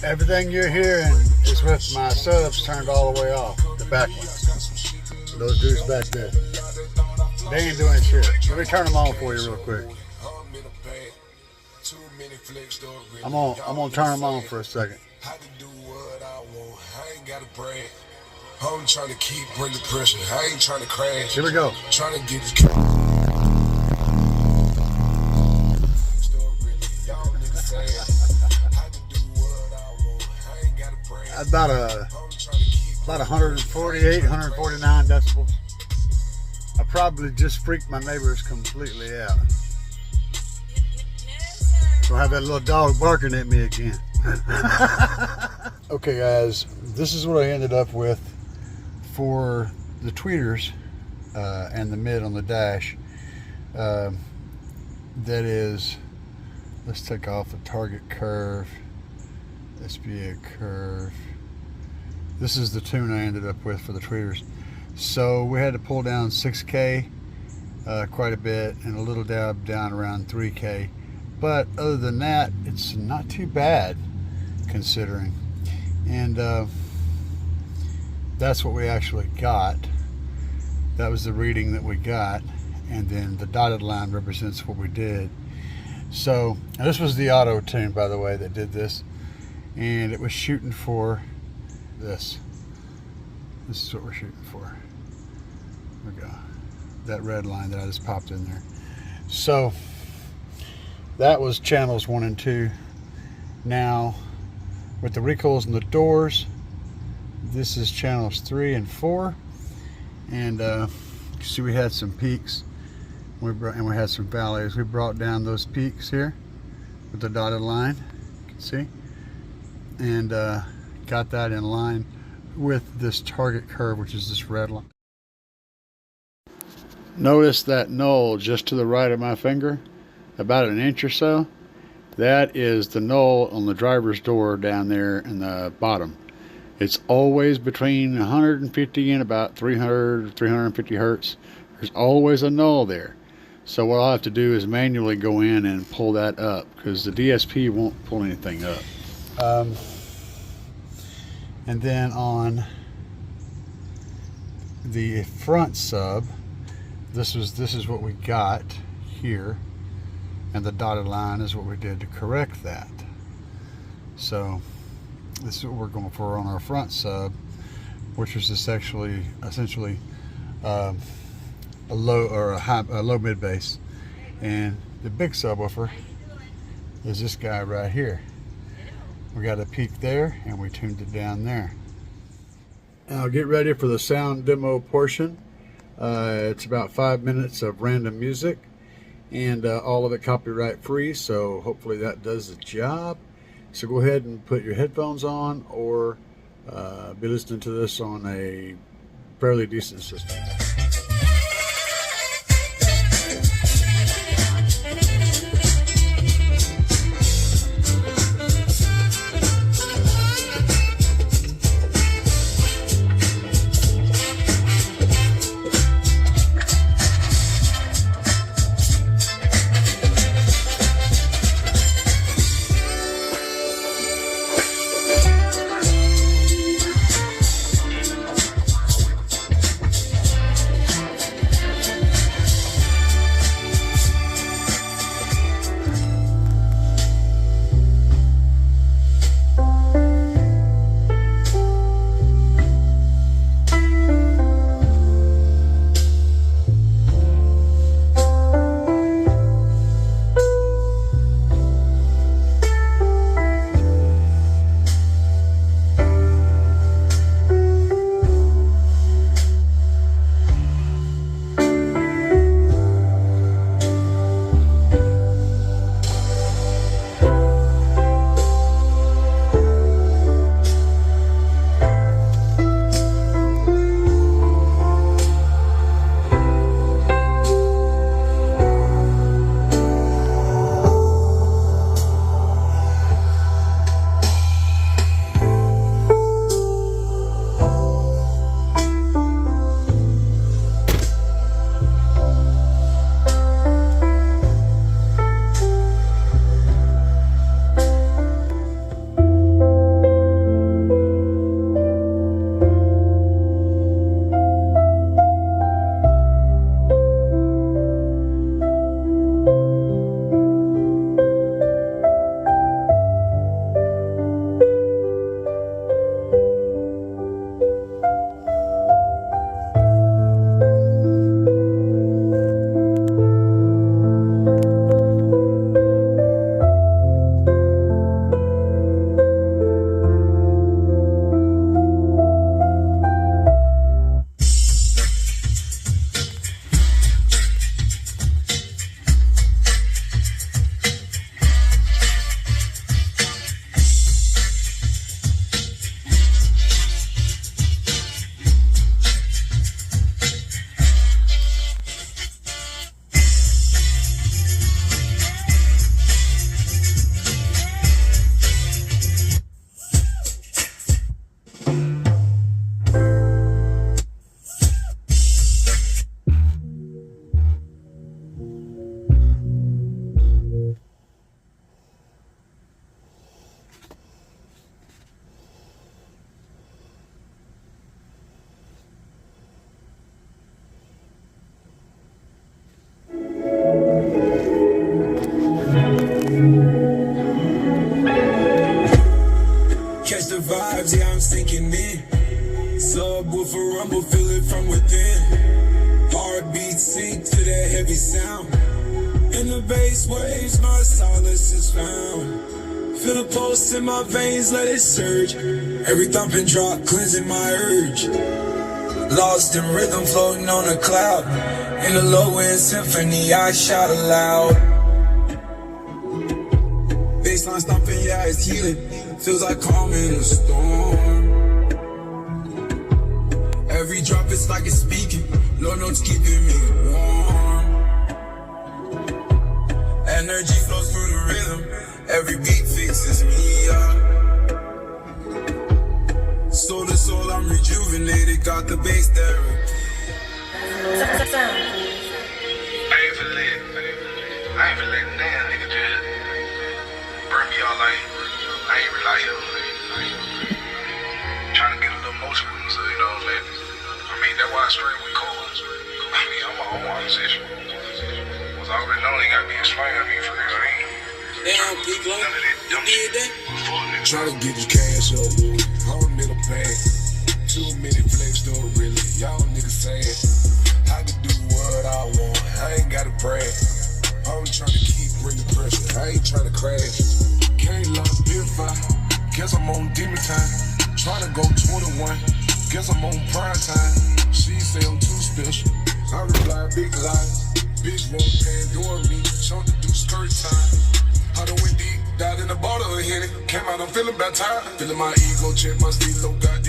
Everything you're hearing is with my subs turned all the way off, the back ones. Those dudes back there. They ain't doing shit. Let me turn them on for you real quick. I'm gonna turn them on for a second. I'm trying to keep bringing pressure. I ain't trying to crash. Here we go. Trying to get this. About 148, 149 decibels. I probably just freaked my neighbors completely out. So I have that little dog barking at me again. Okay guys, this is what I ended up with for the tweeters and the mid on the dash. That is, let's take off the target curve. SBA curve. This is the tune I ended up with for the tweeters. So we had to pull down 6K quite a bit and a little dab down around 3K. But other than that, it's not too bad considering. And that's what we actually got. That was the reading that we got. And then the dotted line represents what we did. So this was the auto tune, by the way, that did this. And it was shooting for this. This is what we're shooting for. There we go. That red line that I just popped in there. So that was channels 1 and 2. Now with the recoils and the doors, this is channels 3 and 4. And see, we had some peaks and we had some valleys. We brought down those peaks here with the dotted line, you can see, and got that in line with this target curve, which is this red line. Notice that knoll just to the right of my finger, about an inch or so. That is the knoll on the driver's door down there in the bottom. It's always between 150 and about 300 350 hertz. There's always a knoll there. So what I'll have to do is manually go in and pull that up, because the DSP won't pull anything up. And then on the front sub, this is what we got here, and the dotted line is what we did to correct that. So this is what we're going for on our front sub, which is essentially a low or a low mid bass, and the big subwoofer is this guy right here. We got a peak there and we tuned it down there. Now get ready for the sound demo portion. It's about 5 minutes of random music, and all of it copyright free, so hopefully that does the job. So go ahead and put your headphones on, or be listening to this on a fairly decent system. me. Subwoofer rumble, feel it from within. Heartbeat sink to that heavy sound. In the bass waves, my solace is found. Feel the pulse in my veins, let it surge. Every thumping drop, cleansing my urge. Lost in rhythm, floating on a cloud. In a low-end symphony, I shout aloud. Bassline stomping, yeah, it's healing. Feels like calm in a storm. Every drop, it's like it's speaking. Low notes keeping me warm. Energy flows through the rhythm. Every beat fixes me up. Soul to soul, I'm rejuvenated. Got the bass therapy. I ain't finna let damn nigga just burn me out like I ain't really out here. Trying to get a little motion with me, so you know what I'm saying? I mean, that's why I straight with Cole. I mean, I'm my own musician. Was already known they gotta be explained. I mean, for real, I ain't. Damn, P.O.Box, you did that? Try to get this cash up, holding in a bag. Too many flex, though, really. Y'all niggas saying I can do what I want. I ain't gotta brag. I'm trying to keep bringing pressure. I ain't trying to crash. Can't lock purify. Guess I'm on demon time. Trying to go 21. Guess I'm on prime time. She say I'm too special. I reply big lies. Bitch won't Pandora me. Trying to do skirt time. I done went deep, died in the bottle of Henny. Came out, I'm feeling bad time. Feeling my ego, check my stilo, got